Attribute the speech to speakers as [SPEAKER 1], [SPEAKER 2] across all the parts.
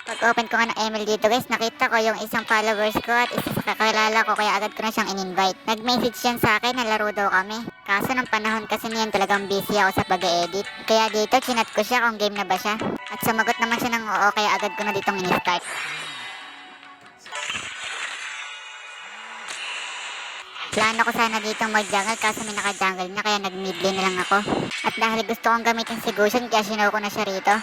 [SPEAKER 1] Pag-open ko nga ng email dito guys, nakita ko yung isang followers ko at isa sa kakilala ko kaya agad ko na siyang in-invite. Nag-message yan sa akin na laro daw kami. Kaso ng panahon kasi niyan talagang busy ako sa pag-edit. Kaya dito chinat ko siya kung game na ba siya. At sumagot naman siya ng oo kaya agad ko na ditong in-start. Plano ko sana ditong mag-jungle kaso may naka-jungle na kaya nag-mid lane na lang ako. At dahil gusto kong gamitin si Gusion kaya sinaw ko na siya rito.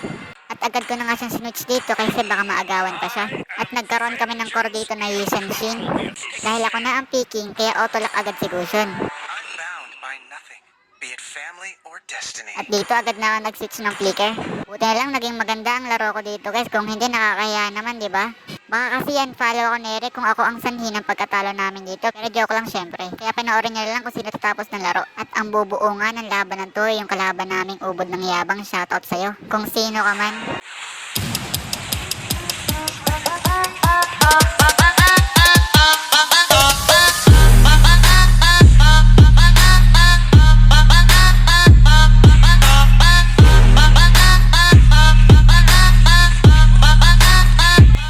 [SPEAKER 1] At agad ko na nga siyang sinwitch dito kasi baka maagawan pa siya. At nagkaroon kami ng core dito na Yushan Shin. Dahil ako na ang picking kaya auto-lock agad si Gusion. At dito agad na ako nag-switch ng flicker. Buti na lang naging maganda ang laro ko dito guys. Kung hindi nakakaya naman diba? Baka kasi yan follow ako ni Eric kung ako ang sanhi ng pagkatalo namin dito. Pero joke lang syempre. Kaya panoorin niya lang kung sino tatapos ng laro. At ang bubuo nga ng laban ng to yung kalaban naming ubod ng yabang. Shoutout sa'yo. Kung sino ka man.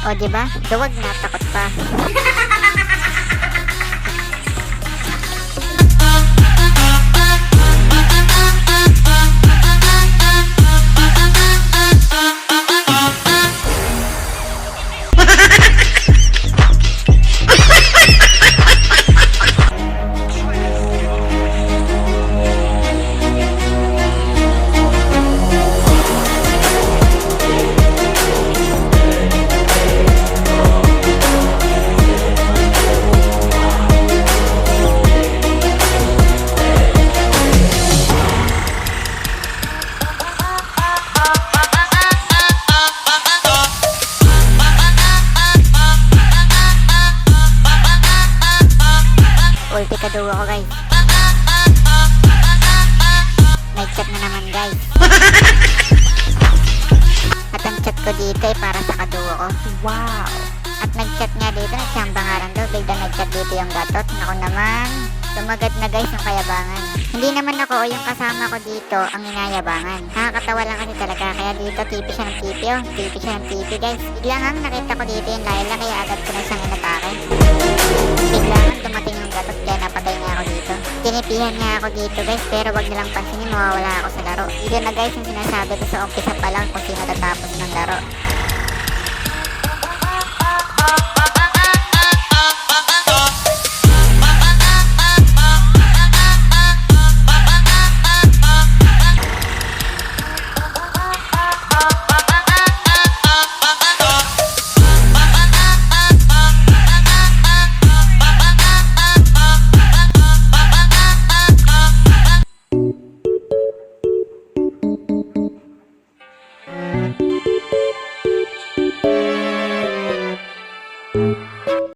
[SPEAKER 1] O diba? Duwag na, takot pa. Ulti kaduwa ko guys. Nag-chat na naman guys. At ang chat ko dito ay para sa kaduwa ko. Wow! At nag-chat nga dito, nagsiyang bangaran daw. Biglang nag-chat dito yung gatot. Ako naman, tumagat na guys yung kayabangan. Hindi naman ako o yung kasama ko dito ang inayabangan. Nakakatawa lang kasi talaga. Kaya dito tipi siya ng tipi oh. Tipi siya ng tipi guys. Biglang ang nakita ko dito yung Layla kaya agad ko na siyang inatake. Biglang dumating yung gatot kaya napatay nga ako dito. Tinipihan nga ako dito guys pero wag nilang pansinin mawawala ako sa laro. Dito na guys yung sinasabi ko sa umpisa pa lang kung sino tatapos ng laro.